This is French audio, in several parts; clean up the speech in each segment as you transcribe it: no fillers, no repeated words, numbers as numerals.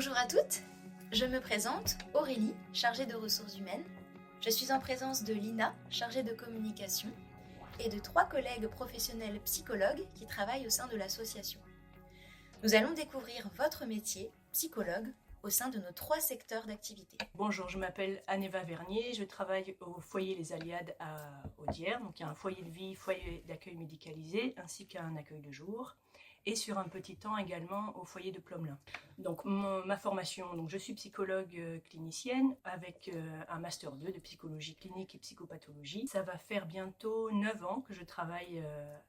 Bonjour à toutes, je me présente, Aurélie, chargée de ressources humaines. Je suis en présence de Lina, chargée de communication, et de 3 collègues professionnels psychologues qui travaillent au sein de l'association. Nous allons découvrir votre métier, psychologue, au sein de nos 3 secteurs d'activité. Bonjour, je m'appelle Anne-Eva Vernier, je travaille au foyer Les Aliades à Audierne. Donc il y a un foyer de vie, foyer d'accueil médicalisé, ainsi qu'un accueil de jour. Et sur un petit temps également au foyer de Plomelin. Donc ma formation, donc je suis psychologue clinicienne avec un master 2 de psychologie clinique et psychopathologie. Ça va faire bientôt 9 ans que je travaille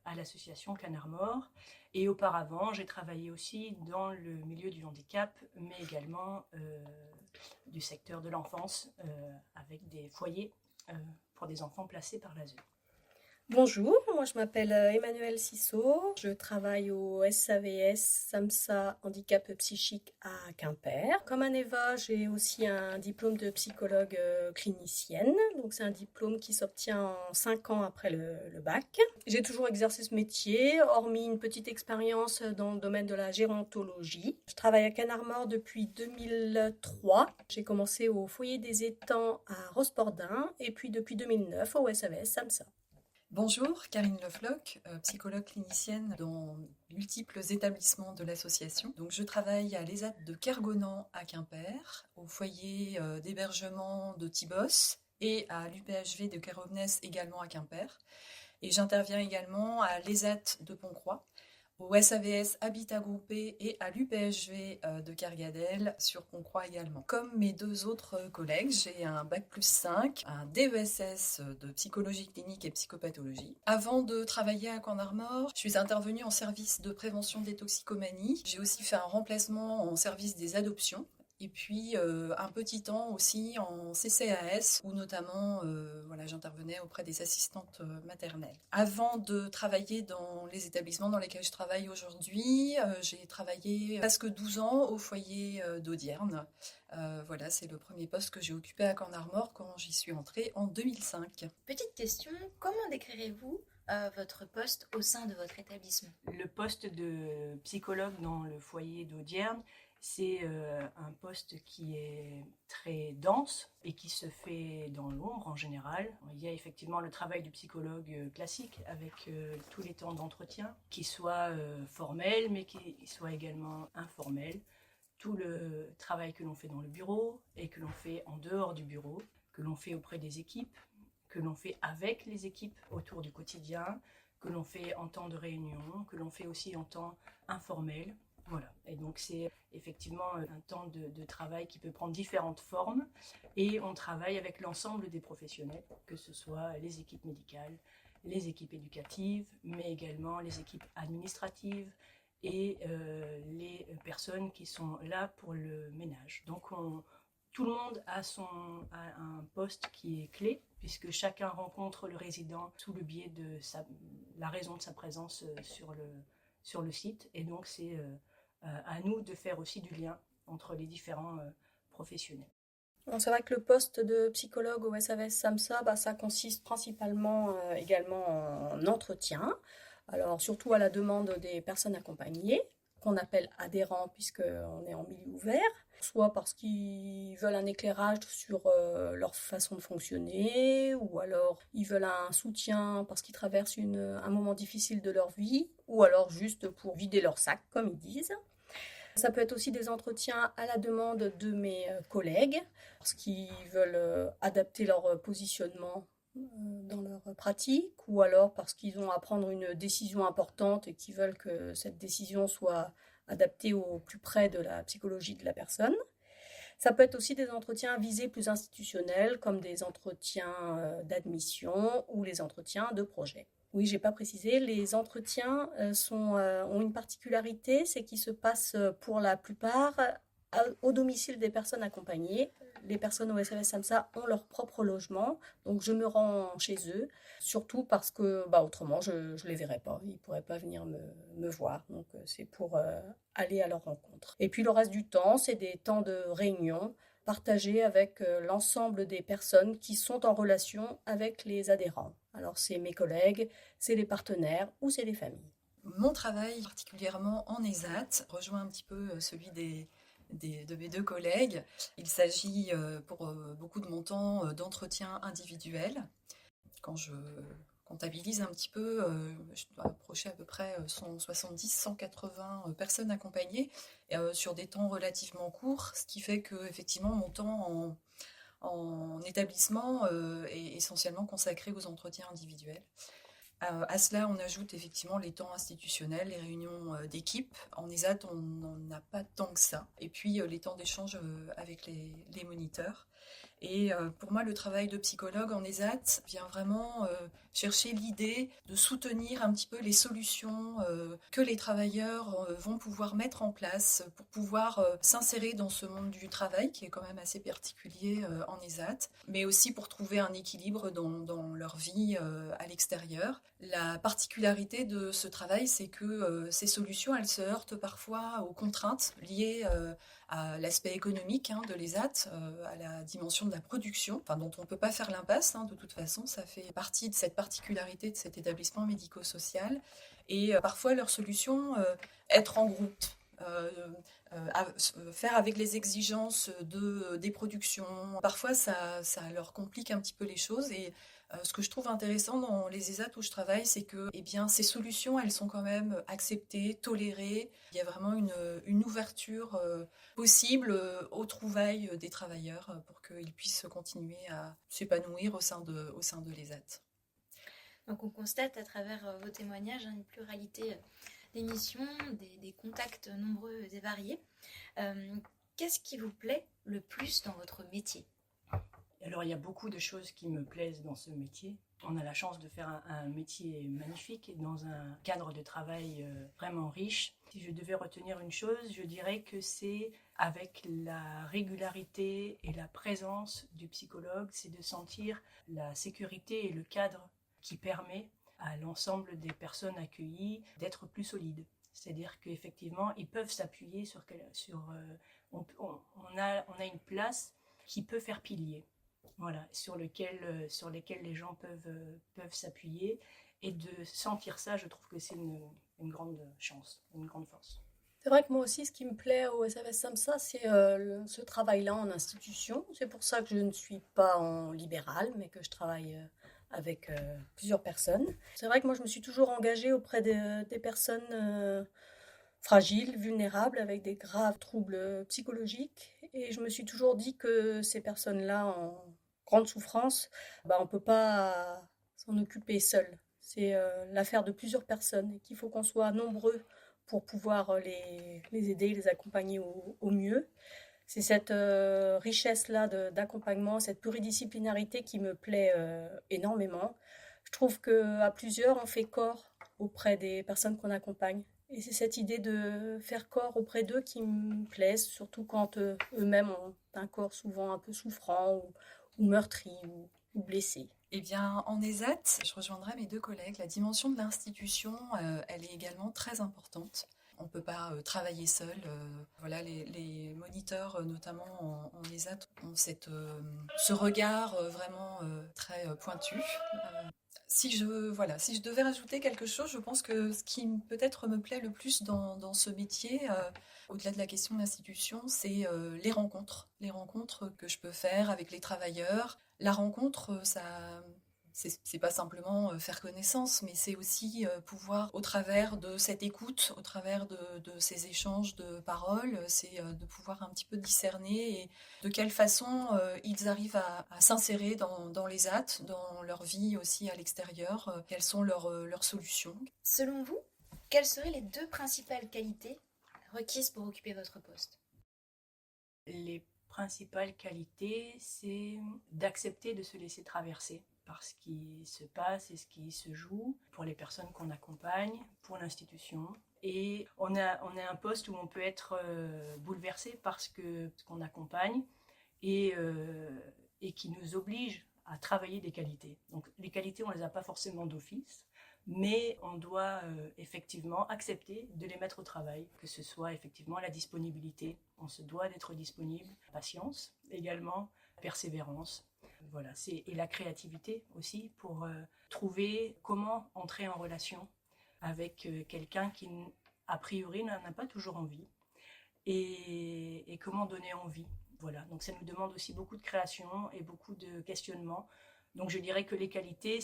à l'association Canard Mort. Et auparavant, j'ai travaillé aussi dans le milieu du handicap, mais également du secteur de l'enfance avec des foyers pour des enfants placés par l'ASE. Bonjour, moi je m'appelle Emmanuelle Cissot, je travaille au SAVS SAMSA Handicap Psychique à Quimper. Comme Anne-Eva, j'ai aussi un diplôme de psychologue clinicienne, donc c'est un diplôme qui s'obtient en 5 ans après le bac. J'ai toujours exercé ce métier, hormis une petite expérience dans le domaine de la gérontologie. Je travaille à Canard Mort depuis 2003. J'ai commencé au foyer des étangs à Rospordin et puis depuis 2009 au SAVS SAMSA. Bonjour, Karine Lefloc, psychologue clinicienne dans multiples établissements de l'association. Donc, je travaille à l'ESAT de Kergonan à Quimper, au foyer d'hébergement de Thibos et à l'UPHV de Kérovnès également à Quimper. Et j'interviens également à l'ESAT de Pontcroix, au SAVS Habitat Groupé et à l'UPHV de Kergadel sur Pontcroix également. Comme mes 2 autres collègues, j'ai un bac+5, un DESS de psychologie clinique et psychopathologie. Avant de travailler à Canard Mort, je suis intervenue en service de prévention des toxicomanies. J'ai aussi fait un remplacement en service des adoptions. Et puis un petit temps aussi en CCAS où notamment j'intervenais auprès des assistantes maternelles. Avant de travailler dans les établissements dans lesquels je travaille aujourd'hui, j'ai travaillé presque 12 ans au foyer d'Audierne. C'est le premier poste que j'ai occupé à Canard Mort quand j'y suis entrée en 2005. Petite question, comment décrirez-vous votre poste au sein de votre établissement? Le poste de psychologue dans le foyer d'Audierne, c'est un poste qui est très dense et qui se fait dans l'ombre en général. Il y a effectivement le travail du psychologue classique avec tous les temps d'entretien, qui soient formels mais qui soient également informels. Tout le travail que l'on fait dans le bureau et que l'on fait en dehors du bureau, que l'on fait auprès des équipes, que l'on fait avec les équipes autour du quotidien, que l'on fait en temps de réunion, que l'on fait aussi en temps informel. Voilà. Et donc c'est effectivement un temps de travail qui peut prendre différentes formes et on travaille avec l'ensemble des professionnels, que ce soit les équipes médicales, les équipes éducatives, mais également les équipes administratives et les personnes qui sont là pour le ménage. Donc tout le monde a un poste qui est clé, puisque chacun rencontre le résident sous le biais de la raison de sa présence sur le site. Et donc, c'est à nous de faire aussi du lien entre les différents professionnels. Bon, c'est vrai que le poste de psychologue au SAVS SAMSA, ça consiste principalement également en entretien. Alors, surtout à la demande des personnes accompagnées, qu'on appelle adhérents puisqu'on est en milieu ouvert, soit parce qu'ils veulent un éclairage sur leur façon de fonctionner, ou alors ils veulent un soutien parce qu'ils traversent un moment difficile de leur vie, ou alors juste pour vider leur sac, comme ils disent. Ça peut être aussi des entretiens à la demande de mes collègues, parce qu'ils veulent adapter leur positionnement dans leur pratique, ou alors parce qu'ils ont à prendre une décision importante et qu'ils veulent que cette décision soit adaptée au plus près de la psychologie de la personne. Ça peut être aussi des entretiens à visée plus institutionnelle, comme des entretiens d'admission ou les entretiens de projet. Oui, j'ai pas précisé, les entretiens ont une particularité, c'est qu'ils se passent pour la plupart au domicile des personnes accompagnées. Les personnes au SAVS SAMSA ont leur propre logement, donc je me rends chez eux, surtout parce que autrement je les verrais pas, ils pourraient pas venir me voir, donc c'est pour aller à leur rencontre. Et puis le reste du temps, c'est des temps de réunion partagés avec l'ensemble des personnes qui sont en relation avec les adhérents. Alors c'est mes collègues, c'est les partenaires ou c'est les familles. Mon travail, particulièrement en ESAT, rejoint un petit peu celui des de mes 2 collègues. Il s'agit pour beaucoup de mon temps d'entretien individuel. Quand je comptabilise un petit peu, je dois approcher à peu près 170-180 personnes accompagnées sur des temps relativement courts, ce qui fait que effectivement mon temps en établissement est essentiellement consacré aux entretiens individuels. À cela, on ajoute effectivement les temps institutionnels, les réunions d'équipe. En ESAT, on n'en a pas tant que ça. Et puis les temps d'échange avec les moniteurs. Et pour moi, le travail de psychologue en ESAT vient vraiment chercher l'idée de soutenir un petit peu les solutions que les travailleurs vont pouvoir mettre en place pour pouvoir s'insérer dans ce monde du travail qui est quand même assez particulier en ESAT, mais aussi pour trouver un équilibre dans leur vie à l'extérieur. La particularité de ce travail, c'est que ces solutions, elles se heurtent parfois aux contraintes liées à l'aspect économique de l'ESAT, à la dimension de la production, dont on ne peut pas faire l'impasse, de toute façon, ça fait partie de cette particularité de cet établissement médico-social. Et parfois, leur solution, être en groupe, faire avec les exigences des productions. Parfois, ça leur complique un petit peu les choses. Et ce que je trouve intéressant dans les ESAT où je travaille, c'est que ces solutions, elles sont quand même acceptées, tolérées. Il y a vraiment une ouverture possible aux trouvailles des travailleurs pour qu'ils puissent continuer à s'épanouir au sein de l'ESAT. Donc on constate à travers vos témoignages une pluralité des missions, des contacts nombreux et variés. Qu'est-ce qui vous plaît le plus dans votre métier ? Alors, il y a beaucoup de choses qui me plaisent dans ce métier. On a la chance de faire un métier magnifique dans un cadre de travail vraiment riche. Si je devais retenir une chose, je dirais que c'est avec la régularité et la présence du psychologue, c'est de sentir la sécurité et le cadre qui permet à l'ensemble des personnes accueillies d'être plus solides. C'est-à-dire qu'effectivement, ils peuvent s'appuyer on a une place qui peut faire pilier. Voilà, sur lesquels les gens peuvent s'appuyer. Et de sentir ça, je trouve que c'est une grande chance, une grande force. C'est vrai que moi aussi, ce qui me plaît au SAVS SAMSA, c'est ce travail-là en institution. C'est pour ça que je ne suis pas en libéral, mais que je travaille avec plusieurs personnes. C'est vrai que moi, je me suis toujours engagée auprès des personnes fragiles, vulnérables, avec des graves troubles psychologiques. Et je me suis toujours dit que ces personnes-là, en grande souffrance, on ne peut pas s'en occuper seul. C'est l'affaire de plusieurs personnes et qu'il faut qu'on soit nombreux pour pouvoir les aider, les accompagner au mieux. C'est cette richesse-là d'accompagnement, cette pluridisciplinarité qui me plaît énormément. Je trouve qu'à plusieurs, on fait corps auprès des personnes qu'on accompagne. Et c'est cette idée de faire corps auprès d'eux qui me plaît, surtout quand eux-mêmes ont un corps souvent un peu souffrant ou meurtri ou blessé. Eh bien, en ESAT, je rejoindrai mes 2 collègues. La dimension de l'institution, elle est également très importante. On ne peut pas travailler seul. Les moniteurs, notamment en ESAT, ont ce regard vraiment très pointu. Si je devais rajouter quelque chose, je pense que ce qui peut-être me plaît le plus dans ce métier, au-delà de la question de l'institution, c'est les rencontres. Les rencontres que je peux faire avec les travailleurs. La rencontre, c'est pas simplement faire connaissance, mais c'est aussi pouvoir, au travers de cette écoute, au travers de ces échanges de paroles, c'est de pouvoir un petit peu discerner et de quelle façon ils arrivent à s'insérer dans les AT, dans leur vie aussi à l'extérieur, quelles sont leurs solutions. Selon vous, quelles seraient les 2 principales qualités requises pour occuper votre poste ? Les principales qualités, c'est d'accepter de se laisser traverser par ce qui se passe et ce qui se joue pour les personnes qu'on accompagne, pour l'institution. Et on a un poste où on peut être bouleversé parce que ce qu'on accompagne et qui nous oblige à travailler des qualités. Donc les qualités, on ne les a pas forcément d'office, mais on doit effectivement accepter de les mettre au travail, que ce soit effectivement la disponibilité. On se doit d'être disponible, patience également, persévérance. Voilà, et la créativité aussi pour trouver comment entrer en relation avec quelqu'un qui, a priori, n'en a pas toujours envie. et comment donner envie. Voilà, donc ça nous demande aussi beaucoup de création et beaucoup de questionnement. Donc je dirais que les qualités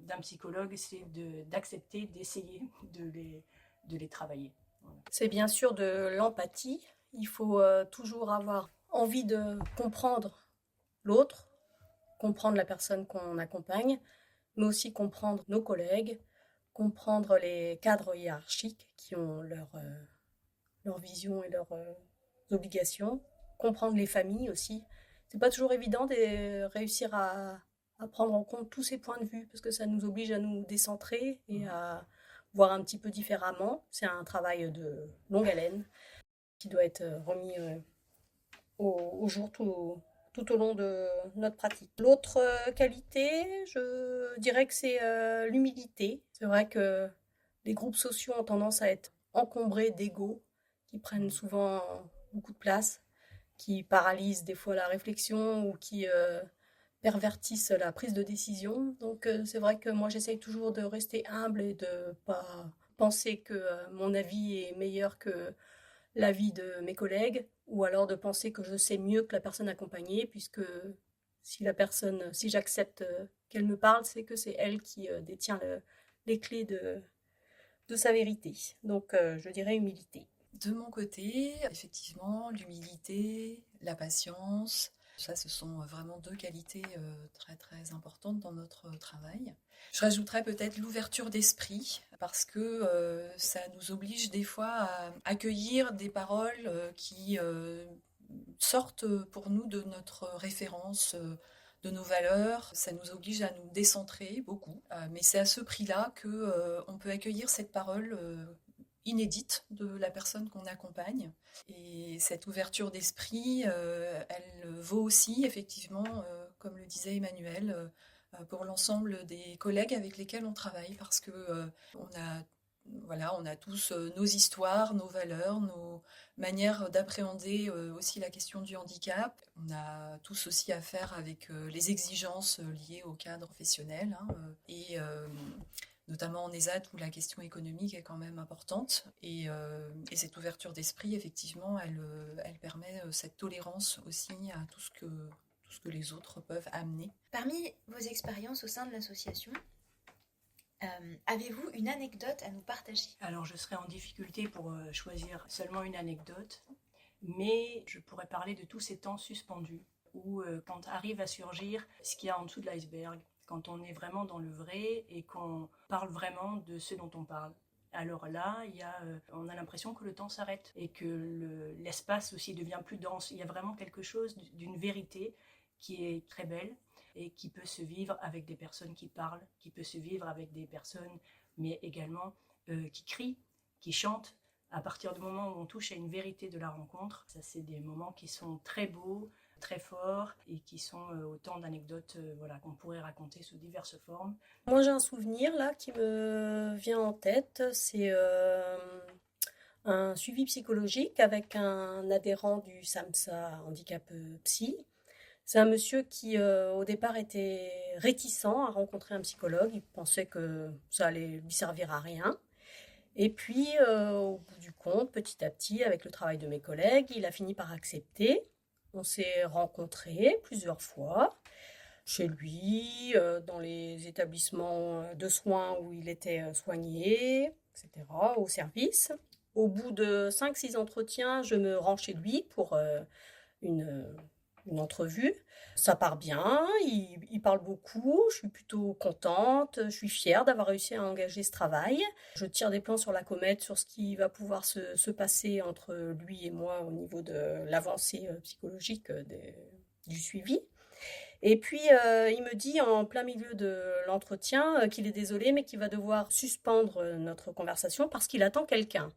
d'un psychologue, c'est d'accepter, d'essayer de les travailler. Voilà. C'est bien sûr de l'empathie. Il faut toujours avoir envie de comprendre l'autre, comprendre la personne qu'on accompagne, mais aussi comprendre nos collègues, comprendre les cadres hiérarchiques qui ont leur vision et leurs obligations, comprendre les familles aussi. C'est pas toujours évident de réussir à prendre en compte tous ces points de vue, parce que ça nous oblige à nous décentrer et à voir un petit peu différemment. C'est un travail de longue haleine qui doit être remis au jour tout au long de notre pratique. L'autre qualité, je dirais que c'est l'humilité. C'est vrai que les groupes sociaux ont tendance à être encombrés d'égos qui prennent souvent beaucoup de place, qui paralysent des fois la réflexion ou qui pervertissent la prise de décision. Donc c'est vrai que moi j'essaye toujours de rester humble et de pas penser que mon avis est meilleur que l'avis de mes collègues, ou alors de penser que je sais mieux que la personne accompagnée, puisque si j'accepte qu'elle me parle, c'est que c'est elle qui détient les clés de sa vérité. Donc je dirais humilité. De mon côté, effectivement, l'humilité, la patience, ça ce sont vraiment deux qualités très très importantes dans notre travail. Je rajouterais peut-être l'ouverture d'esprit, parce que ça nous oblige des fois à accueillir des paroles qui sortent pour nous de notre référence, de nos valeurs. Ça nous oblige à nous décentrer beaucoup, mais c'est à ce prix-là qu'on peut accueillir cette parole inédite de la personne qu'on accompagne. Et cette ouverture d'esprit, elle vaut aussi, effectivement, comme le disait Emmanuel, pour l'ensemble des collègues avec lesquels on travaille, parce que on a tous nos histoires, nos valeurs, nos manières d'appréhender aussi la question du handicap. On a tous aussi affaire avec les exigences liées au cadre professionnel, et notamment en ESAT où la question économique est quand même importante. Et cette ouverture d'esprit, effectivement, elle permet cette tolérance aussi à tout ce que les autres peuvent amener. Parmi vos expériences au sein de l'association, avez-vous une anecdote à nous partager ? Alors je serais en difficulté pour choisir seulement une anecdote, mais je pourrais parler de tous ces temps suspendus où quand arrive à surgir ce qu'il y a en dessous de l'iceberg, quand on est vraiment dans le vrai et qu'on parle vraiment de ce dont on parle. Alors là, on a l'impression que le temps s'arrête et que l'espace aussi devient plus dense. Il y a vraiment quelque chose d'une vérité qui est très belle et qui peut se vivre avec des personnes qui parlent, qui peut se vivre avec des personnes, mais également qui crient, qui chantent. À partir du moment où on touche à une vérité de la rencontre, ça c'est des moments qui sont très beaux, très forts et qui sont autant d'anecdotes qu'on pourrait raconter sous diverses formes. Moi j'ai un souvenir là qui me vient en tête, c'est un suivi psychologique avec un adhérent du SAMSA Handicap Psy. C'est un monsieur qui au départ était réticent à rencontrer un psychologue, il pensait que ça allait lui servir à rien. Et puis au bout du compte, petit à petit, avec le travail de mes collègues, il a fini par accepter. On s'est rencontrés plusieurs fois, chez lui, dans les établissements de soins où il était soigné, etc., au service. Au bout de 5-6 entretiens, je me rends chez lui pour une entrevue. Ça part bien, il parle beaucoup, je suis plutôt contente, je suis fière d'avoir réussi à engager ce travail. Je tire des plans sur la comète sur ce qui va pouvoir se passer entre lui et moi au niveau de l'avancée psychologique du suivi. Et puis il me dit en plein milieu de l'entretien qu'il est désolé mais qu'il va devoir suspendre notre conversation parce qu'il attend quelqu'un.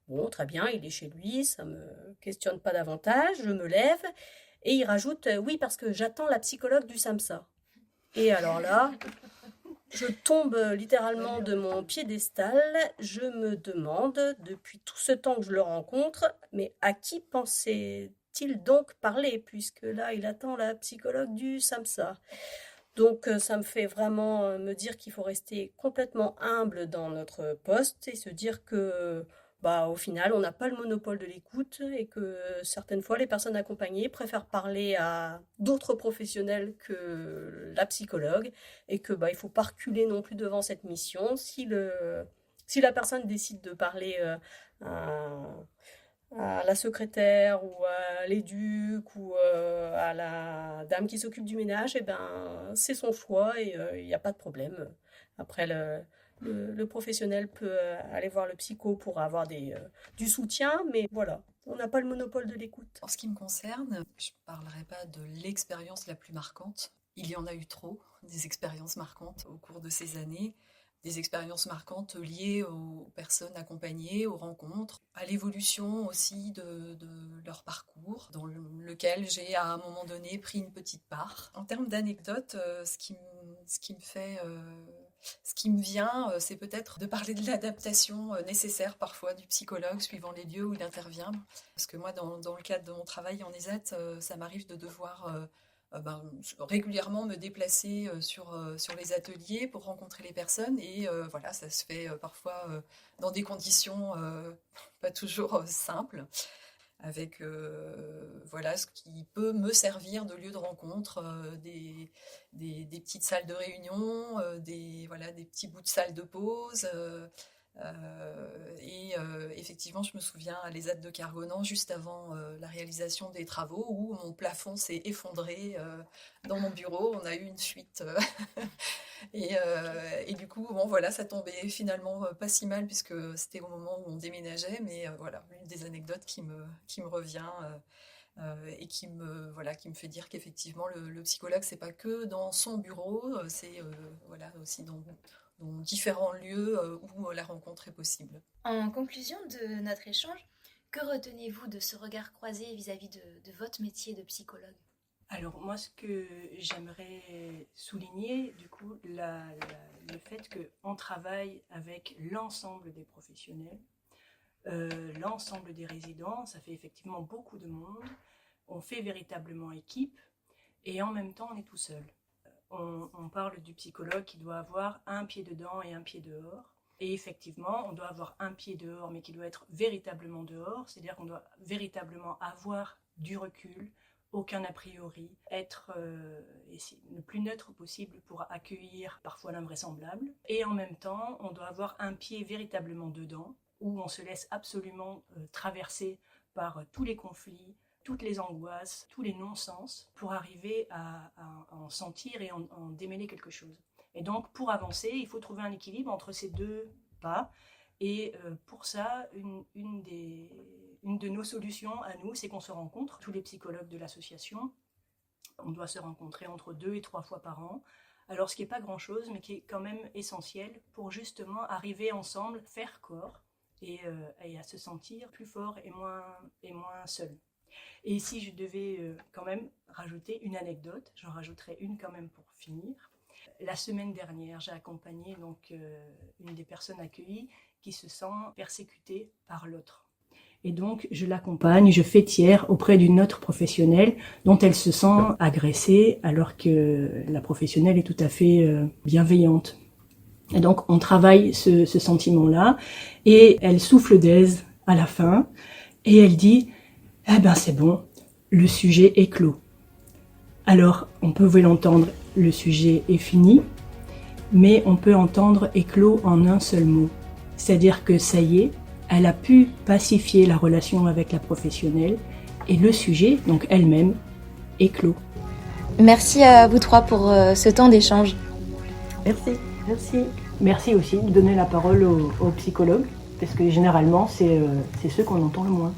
Bon, très bien, il est chez lui, ça me questionne pas davantage, je me lève. Et il rajoute « Oui, parce que j'attends la psychologue du SAMSA ». Et alors là, je tombe littéralement de mon piédestal. Je me demande, depuis tout ce temps que je le rencontre, mais à qui pensait-il donc parler, puisque là, il attend la psychologue du SAMSA. Donc, ça me fait vraiment me dire qu'il faut rester complètement humble dans notre poste et se dire que au final, on n'a pas le monopole de l'écoute et que certaines fois, les personnes accompagnées préfèrent parler à d'autres professionnels que la psychologue et que il faut pas reculer non plus devant cette mission. Si la personne décide de parler à la secrétaire ou à l'éduc ou à la dame qui s'occupe du ménage, c'est son choix et il n'y a pas de problème. Après, le professionnel peut aller voir le psycho pour avoir du soutien, mais voilà, on n'a pas le monopole de l'écoute. En ce qui me concerne, je ne parlerai pas de l'expérience la plus marquante. Il y en a eu trop, des expériences marquantes au cours de ces années. Des expériences marquantes liées aux personnes accompagnées, aux rencontres, à l'évolution aussi de leur parcours, dans lequel j'ai à un moment donné pris une petite part. En termes d'anecdotes, ce qui me vient, c'est peut-être de parler de l'adaptation nécessaire parfois du psychologue suivant les lieux où il intervient. Parce que moi, dans le cadre de mon travail en ESAT, ça m'arrive de devoir régulièrement me déplacer sur les ateliers pour rencontrer les personnes et ça se fait parfois dans des conditions pas toujours simples avec ce qui peut me servir de lieu de rencontre, des petites salles de réunion, des petits bouts de salle de pause. Effectivement, je me souviens à l'ESAT de Kergonan, juste avant la réalisation des travaux, où mon plafond s'est effondré dans mon bureau. On a eu une fuite. Et du coup, ça tombait finalement pas si mal, puisque c'était au moment où on déménageait. Mais une des anecdotes qui me revient et qui me fait dire qu'effectivement, le psychologue, c'est pas que dans son bureau, c'est aussi dans différents lieux où la rencontre est possible. En conclusion de notre échange, que retenez-vous de ce regard croisé vis-à-vis de votre métier de psychologue ? Alors moi, ce que j'aimerais souligner, du coup, le fait qu'on travaille avec l'ensemble des professionnels, l'ensemble des résidents, ça fait effectivement beaucoup de monde, on fait véritablement équipe et en même temps on est tout seul. On parle du psychologue qui doit avoir un pied dedans et un pied dehors. Et effectivement, on doit avoir un pied dehors, mais qui doit être véritablement dehors. C'est-à-dire qu'on doit véritablement avoir du recul, aucun a priori, être le plus neutre possible pour accueillir parfois l'invraisemblable. Et en même temps, on doit avoir un pied véritablement dedans, où on se laisse absolument traverser par tous les conflits, toutes les angoisses, tous les non-sens, pour arriver à en sentir et en démêler quelque chose. Et donc, pour avancer, il faut trouver un équilibre entre ces deux pas. Et pour ça, une de nos solutions à nous, c'est qu'on se rencontre, tous les psychologues de l'association. On doit se rencontrer entre 2 et 3 fois par an. Alors, ce qui n'est pas grand-chose, mais qui est quand même essentiel pour justement arriver ensemble, faire corps et à se sentir plus fort et moins seul. Et si je devais quand même rajouter une anecdote, j'en rajouterai une quand même pour finir. La semaine dernière, j'ai accompagné une des personnes accueillies qui se sent persécutée par l'autre. Et donc, je l'accompagne, je fais tiers auprès d'une autre professionnelle dont elle se sent agressée alors que la professionnelle est tout à fait bienveillante. Et donc, on travaille ce sentiment-là et elle souffle d'aise à la fin et elle dit « Eh ben c'est bon, le sujet est clos ». Alors, on peut l'entendre, le sujet est fini, mais on peut entendre éclos en un seul mot. C'est-à-dire que ça y est, elle a pu pacifier la relation avec la professionnelle et le sujet, donc elle-même, est clos. Merci à vous trois pour ce temps d'échange. Merci. Merci aussi de donner la parole aux psychologues, parce que généralement, c'est ceux qu'on entend le moins.